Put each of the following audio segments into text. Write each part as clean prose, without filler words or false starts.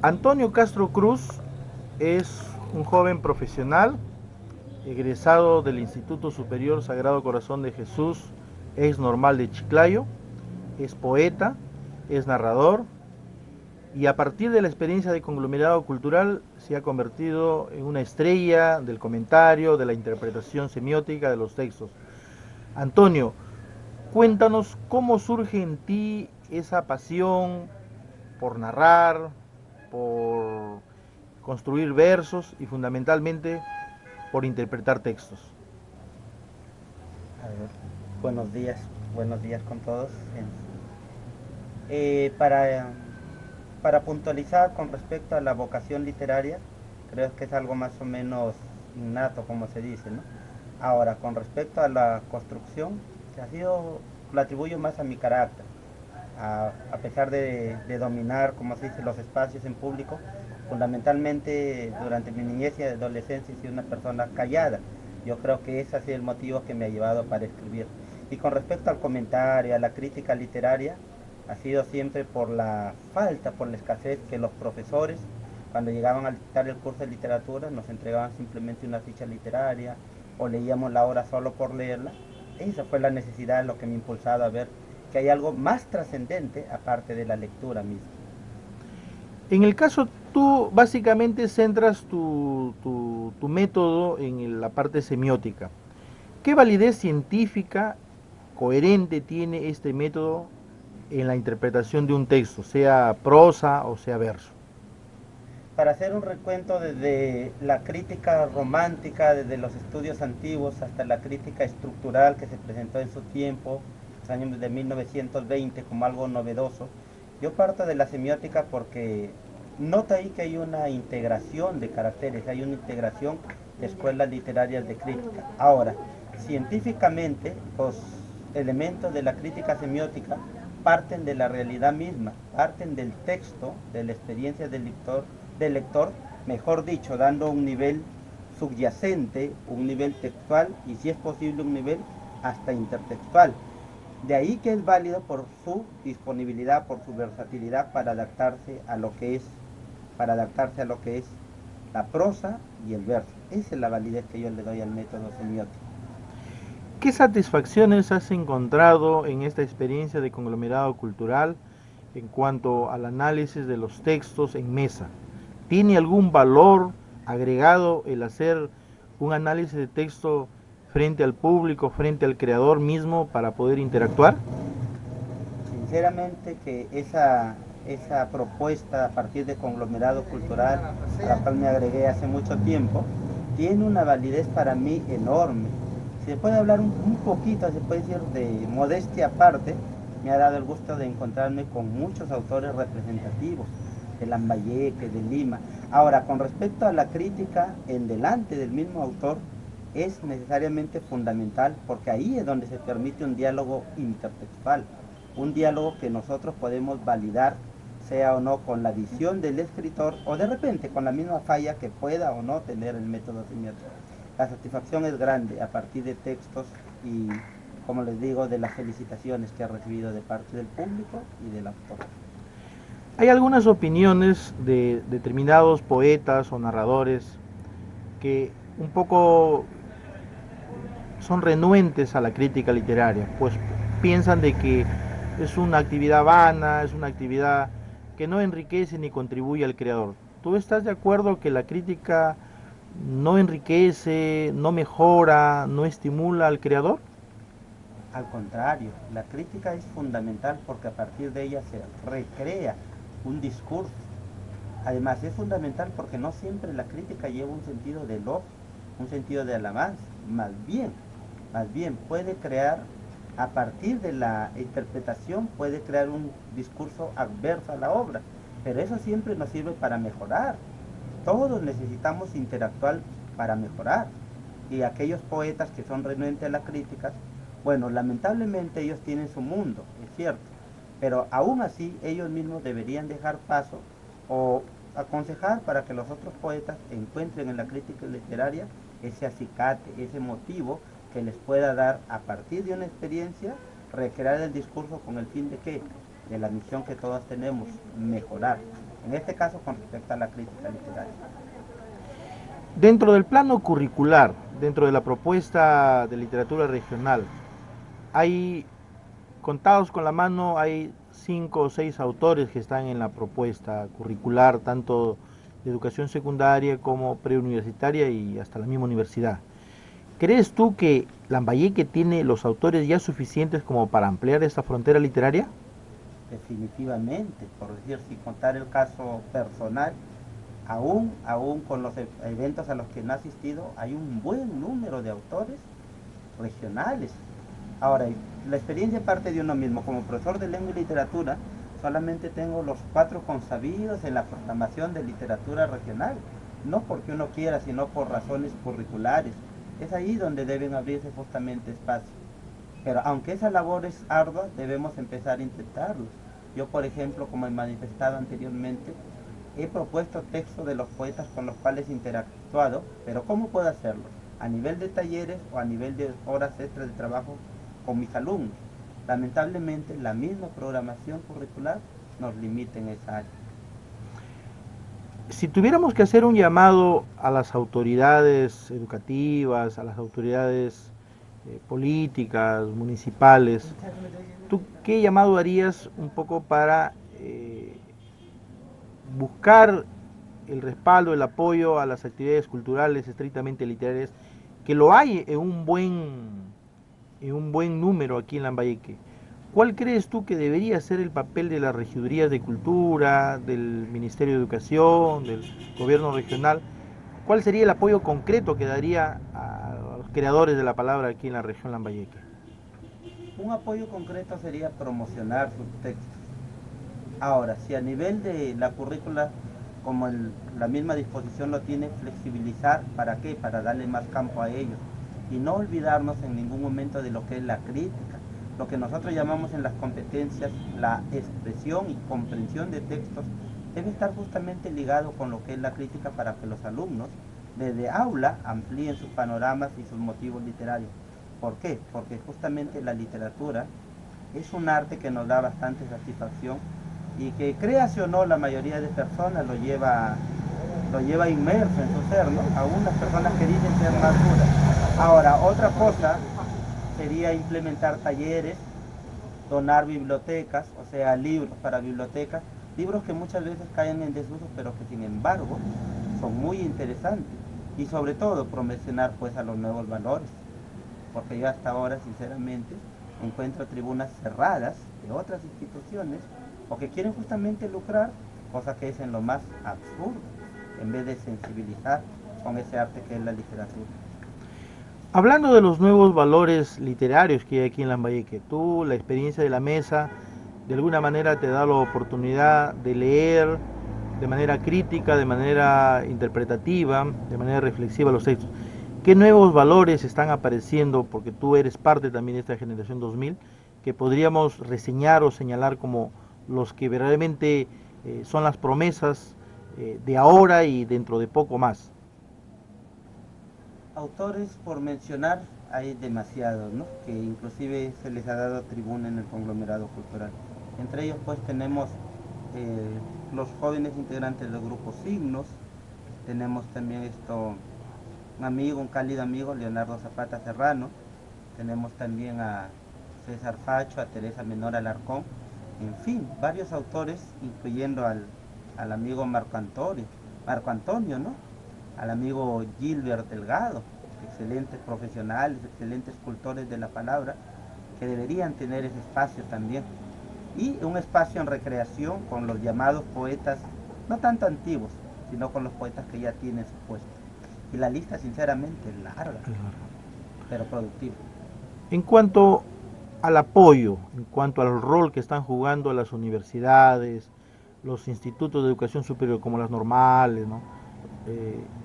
Antonio Castro Cruz es un joven profesional, egresado del Instituto Superior Sagrado Corazón de Jesús, ex normal de Chiclayo, es poeta, es narrador y a partir de la experiencia de conglomerado cultural se ha convertido en una estrella del comentario, de la interpretación semiótica de los textos. Antonio, cuéntanos cómo surge en ti esa pasión por narrar, por construir versos y fundamentalmente por interpretar textos. A ver, buenos días con todos. Eh, para, para puntualizar con respecto a la vocación literaria, creo que es algo más o menos innato, como se dice, ¿no? Ahora, con respecto a la construcción, lo atribuyo más a mi carácter. A pesar de dominar, como se dice, los espacios en público, fundamentalmente durante mi niñez y adolescencia he sido una persona callada. Yo creo que ese ha sido el motivo que me ha llevado para escribir. Y con respecto al comentario, a la crítica literaria, ha sido siempre por la falta, por la escasez que los profesores, cuando llegaban a dictar el curso de literatura, nos entregaban simplemente una ficha literaria o leíamos la obra solo por leerla. Esa fue la necesidad, lo que me ha impulsado a ver que hay algo más trascendente aparte de la lectura misma. En el caso, tú básicamente centras tu método en la parte semiótica. ¿Qué validez científica coherente tiene este método en la interpretación de un texto, sea prosa o sea verso? Para hacer un recuento desde la crítica romántica, desde los estudios antiguos hasta la crítica estructural que se presentó en su tiempo, los años de 1920 como algo novedoso, yo parto de la semiótica porque nota ahí que hay una integración de caracteres, hay una integración de escuelas literarias de crítica. Ahora, científicamente, los elementos de la crítica semiótica parten de la realidad misma, parten del texto, de la experiencia del lector, mejor dicho, dando un nivel subyacente, un nivel textual y si es posible un nivel hasta intertextual. De ahí que es válido por su disponibilidad, por su versatilidad para adaptarse a lo que es la prosa y el verso. Esa es la validez que yo le doy al método semiótico. ¿Qué satisfacciones has encontrado en esta experiencia de conglomerado cultural en cuanto al análisis de los textos en mesa? ¿Tiene algún valor agregado el hacer un análisis de texto frente al público, frente al creador mismo para poder interactuar? Sinceramente que esa propuesta a partir de conglomerado cultural, a la cual me agregué hace mucho tiempo, tiene una validez para mí enorme. Si se puede hablar un poquito, se puede decir de modestia aparte, me ha dado el gusto de encontrarme con muchos autores representativos, de Lambayeque, de Lima. Ahora, con respecto a la crítica en delante del mismo autor, es necesariamente fundamental porque ahí es donde se permite un diálogo intertextual, un diálogo que nosotros podemos validar, sea o no con la visión del escritor o de repente con la misma falla que pueda o no tener el método semiótico. La satisfacción es grande a partir de textos y, como les digo, de las felicitaciones que ha recibido de parte del público y del autor. Hay algunas opiniones de determinados poetas o narradores que un poco son renuentes a la crítica literaria, pues piensan de que es una actividad vana, es una actividad que no enriquece ni contribuye al creador. ¿Tú estás de acuerdo que la crítica no enriquece, no mejora, no estimula al creador? Al contrario, la crítica es fundamental porque a partir de ella se recrea un discurso. Además es fundamental porque no siempre la crítica lleva un sentido de elogio, un sentido de alabanza, más bien puede crear, a partir de la interpretación, puede crear un discurso adverso a la obra, pero eso siempre nos sirve para mejorar. Todos necesitamos interactuar para mejorar. Y aquellos poetas que son renuentes a la crítica, bueno, lamentablemente ellos tienen su mundo, es cierto, pero aún así ellos mismos deberían dejar paso o aconsejar para que los otros poetas encuentren en la crítica literaria ese acicate, ese motivo que les pueda dar a partir de una experiencia, recrear el discurso con el fin de qué, de la misión que todos tenemos, mejorar. En este caso con respecto a la crítica literaria. Dentro del plano curricular, dentro de la propuesta de literatura regional, hay, contados con la mano, hay 5 o 6 autores que están en la propuesta curricular, tanto de educación secundaria como preuniversitaria y hasta la misma universidad. ¿Crees tú que Lambayeque tiene los autores ya suficientes como para ampliar esta frontera literaria? Definitivamente, por decir, si contar el caso personal, aún con los eventos a los que no he asistido, hay un buen número de autores regionales. Ahora, la experiencia parte de uno mismo. Como profesor de lengua y literatura, solamente tengo los 4 consabidos en la programación de literatura regional. No porque uno quiera, sino por razones curriculares. Es ahí donde deben abrirse justamente espacios. Pero aunque esa labor es ardua, debemos empezar a intentarlo. Yo, por ejemplo, como he manifestado anteriormente, he propuesto textos de los poetas con los cuales he interactuado, pero ¿cómo puedo hacerlo? A nivel de talleres o a nivel de horas extras de trabajo con mis alumnos. Lamentablemente, la misma programación curricular nos limita en esa área. Si tuviéramos que hacer un llamado a las autoridades educativas, a las autoridades políticas, municipales, ¿tú qué llamado harías un poco para buscar el respaldo, el apoyo a las actividades culturales estrictamente literarias, que lo hay en un buen número aquí en Lambayeque? ¿Cuál crees tú que debería ser el papel de las regidurías de cultura, del Ministerio de Educación, del gobierno regional? ¿Cuál sería el apoyo concreto que daría a los creadores de la palabra aquí en la región Lambayeque? Un apoyo concreto sería promocionar sus textos. Ahora, si a nivel de la currícula, como la misma disposición lo tiene, flexibilizar, ¿para qué? Para darle más campo a ellos. Y no olvidarnos en ningún momento de lo que es la crítica, lo que nosotros llamamos en las competencias la expresión y comprensión de textos, debe estar justamente ligado con lo que es la crítica para que los alumnos desde aula amplíen sus panoramas y sus motivos literarios. ¿Por qué? Porque justamente la literatura es un arte que nos da bastante satisfacción y que, créase o no, la mayoría de personas lo lleva inmerso en su ser, ¿no? Algunas personas que dicen ser más duras. Ahora, otra cosa sería implementar talleres, donar bibliotecas, o sea, libros para bibliotecas, libros que muchas veces caen en desuso, pero que sin embargo son muy interesantes. Y sobre todo promocionar pues a los nuevos valores, porque yo hasta ahora sinceramente encuentro tribunas cerradas de otras instituciones o que quieren justamente lucrar, cosa que es en lo más absurdo, en vez de sensibilizar con ese arte que es la literatura. Hablando de los nuevos valores literarios que hay aquí en Lambayeque, tú, la experiencia de la mesa, de alguna manera te da la oportunidad de leer de manera crítica, de manera interpretativa, de manera reflexiva los textos. ¿Qué nuevos valores están apareciendo? Porque tú eres parte también de esta generación 2000, que podríamos reseñar o señalar como los que verdaderamente son las promesas de ahora y dentro de poco más. Autores, por mencionar, hay demasiados, ¿no? Que inclusive se les ha dado tribuna en el conglomerado cultural. Entre ellos pues tenemos los jóvenes integrantes del grupo Signos, tenemos también un amigo, un cálido amigo, Leonardo Zapata Serrano, tenemos también a César Facho, a Teresa Menor Alarcón, en fin, varios autores, incluyendo al amigo Marco Antonio, ¿no? Al amigo Gilbert Delgado, excelentes profesionales, excelentes cultores de la palabra, que deberían tener ese espacio también. Y un espacio en recreación con los llamados poetas, no tanto antiguos, sino con los poetas que ya tienen su puesto. Y la lista sinceramente es larga, pero productiva. En cuanto al apoyo, en cuanto al rol que están jugando las universidades, los institutos de educación superior como las normales, ¿no?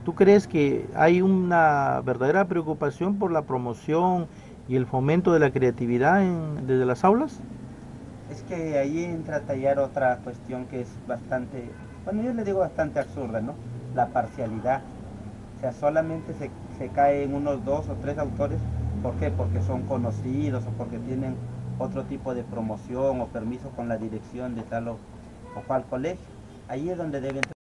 ¿Tú crees que hay una verdadera preocupación por la promoción y el fomento de la creatividad desde las aulas? Es que ahí entra a tallar otra cuestión que es bastante, bueno, yo le digo bastante absurda, ¿no? La parcialidad. O sea, solamente se cae en unos 2 o 3 autores. ¿Por qué? Porque son conocidos o porque tienen otro tipo de promoción o permiso con la dirección de tal o cual colegio. Ahí es donde deben